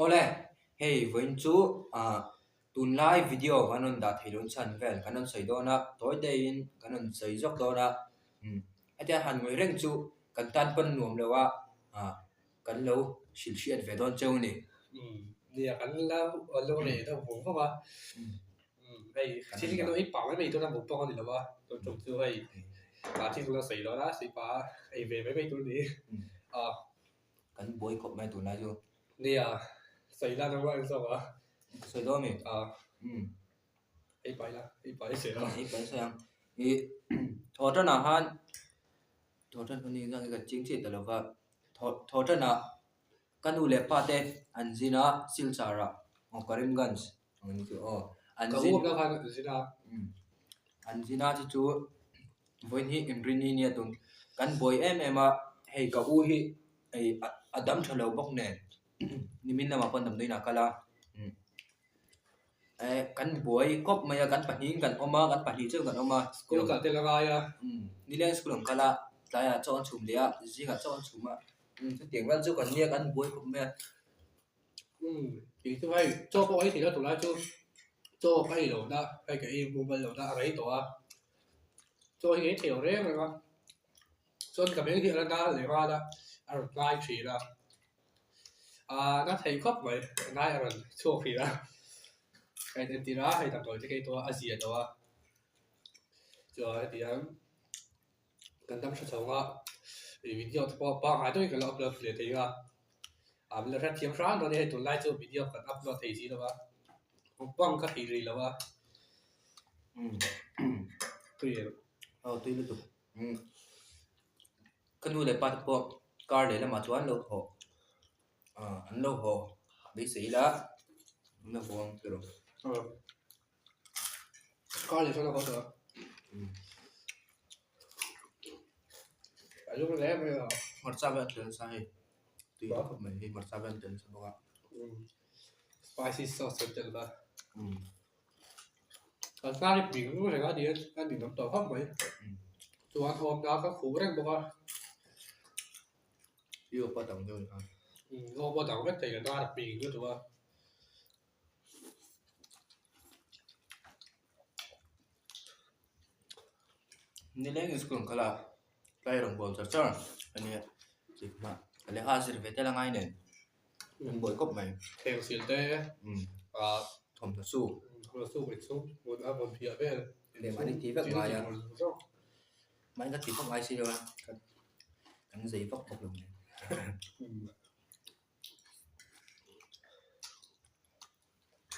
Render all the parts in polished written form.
Ole, hey, when chú tuần lai video kanon đã thấy luôn chân vel kanon xây đó na tối day in kanon xây dốc đó na at han người reng chú kan tan pen nuông đâu kan lâu xịt xịt về đó châu nè nè kan lâu lâu này đâu cũng không à hay chỉ cái nó ít bảo cái này tôi làm một bao nhiêu đâu à tôi trồng chưa hay bà chỉ tôi xây đó đó xây bà hay về mấy tôi đi kan boy cop mai tuần lai chú nè xây ra nó gọi sao à xây đó mi hay phải xây đó ấy phải sao ý thọ cho nào han thọ cho con đi ra cái chính trị đó là vợ thọ cho nào kan ule pate anjina silchara Karimganj ani chu anjina ka kan anjina anjina chu voin hi imrini ni atun kan boy em hei ka u hi ei adam thalo bok ne nimin na mapan dam doina kala kan boy kop maya kan pahin kan oma kan pahi chu kan oma school ka te laga ya ni le school kala taya chon chum lia zinga chon chuma chu tiang ran chu kan nia kan boy kop me thì thứ hai cho cô ấy thì nó tụi nó cho cái đồ đó cái mobile đồ đó ấy tổ cho cái theo đấy mà cho cái miếng thì nó đã lấy qua đó live chỉ là nó thấy khóc vậy live là cho thì là cái tên thì đó hay tạm thời cáiตัวAsiaตัวcho thì cần tâm sự sống á thì video bao hai đôi cái lo upload để thấy mình là rất thiếm sáng đó thì tụi like cho video cần upload thì gì đâu á không quăng cái gì đâu á tùy tùy liên tục cái nuôi lại bắt bộ car để làm mà cho anh lâu hồ anh lâu hồ bị sĩ lá nó buông từ rồi car để cho nó có được lúc đấy bây giờ mặt sao vậy thì sai tùy vào mình thì mặt sao vậy thì sao đó spicy sauce chân đó còn sao thì mình cũng phải có đi ăn mình nấu tàu hấp vậy tụi ăn hôm đó có khủ đấy bố con yêu bắt đầu rồi hôm bắt đầu cái thì là ra mình nữa tụi nên lấy cái school kala cái rong bol char char anh ấy chỉ mà cái hazir về thế là ngay nè anh boy cop mày theo xuyên tê thom su bị su một một phía về để mà đi thi vấp ngoài mấy cái thi vấp ngoài xí đâu cái gì vấp một lần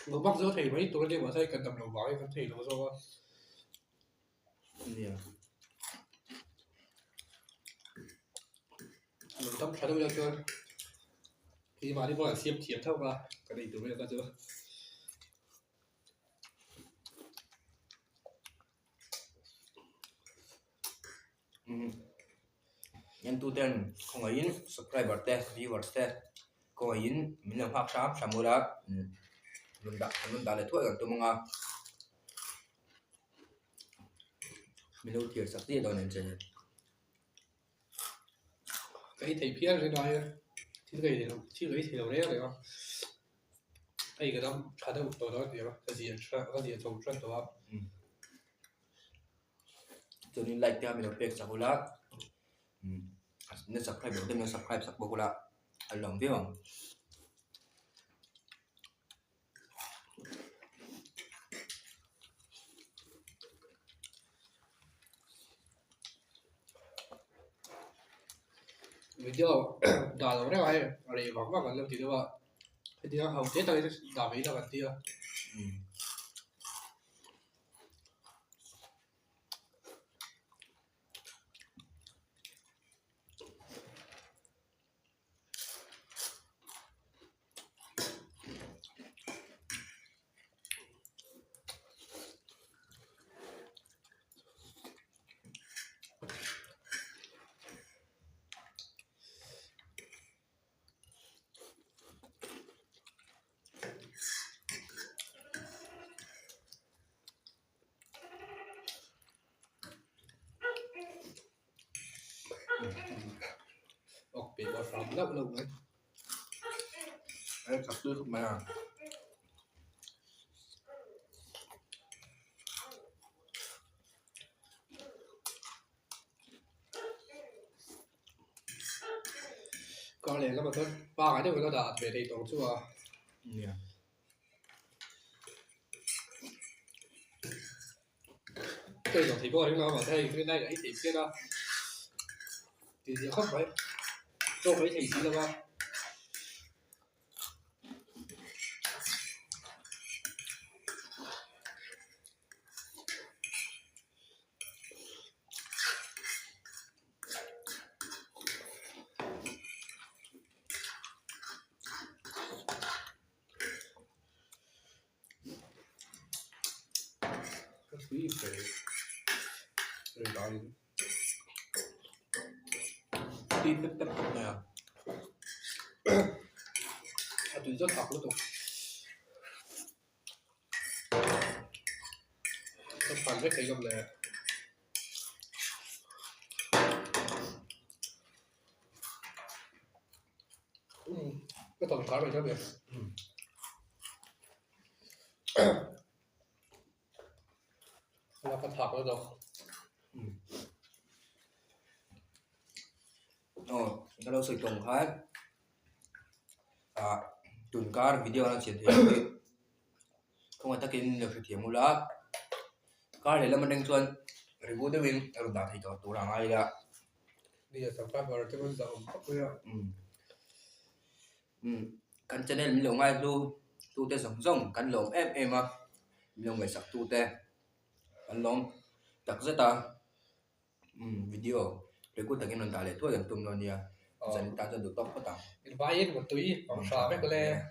nó bắt giữa thì mấy tụi nó đi vào đây cần tầm đầu gói cần thì nó rồi mình tâm thái đâu chưa khi mà đi vào xiêm thiệp thôi mà cái này tụi bây giờ chưa nhân tu ten không ai in subscriber te viewers te không ai in mình làm phát sáp samura luôn đã lại thuốc gần tụi mong mình đâu thiệt sắc tiền đâu nên chơi cái thầy phía trên đó thì cái thì đâu đấy rồi cái đó khá là tốt đó thì cái gì trồng rất tốt cho nên like theo mình được việc sao là nên subscribe được nên subscribe sắc bọc là anh lòng biết không video đã lâu đấy rồi rồi vắng vắng lần thì đâu ạ thì nó hầu tết tới đã mấy là gần tia bị bỏ sóng lắm luôn đấy Đấy, cặp tư không mà có lẽ là mà thôi ba cái điều nó đã về thì tổng chua Yeah. cái tổng thì có đấy nó mà thấy cái này là ít thì kia đó thì không phải đâu phải thì gì đâu mà cái gì phải rồi đó Đi tiếp tiếp nè. à tụi rất học luôn tụi không phải biết cái dòng này cái tổng cá này cho biết là con thọc rồi Kalau saya tongkat, tunkar video na siya kung atakin na fiti mula, kaya laman ng tuan, ribu de wing, pero dati ito, turang ay la. bây giờ sản phẩm vào cái vấn đề bây giờ Kan channel mi lo ngay tu te song song, kan lo em à, mi lo ngay sak tu te, kan long, tak zeta, video, ribu takin ng tali, tu yang tum lo niya, dyan ta dyan do top pa ta. cái vai một túi bằng xóa cái này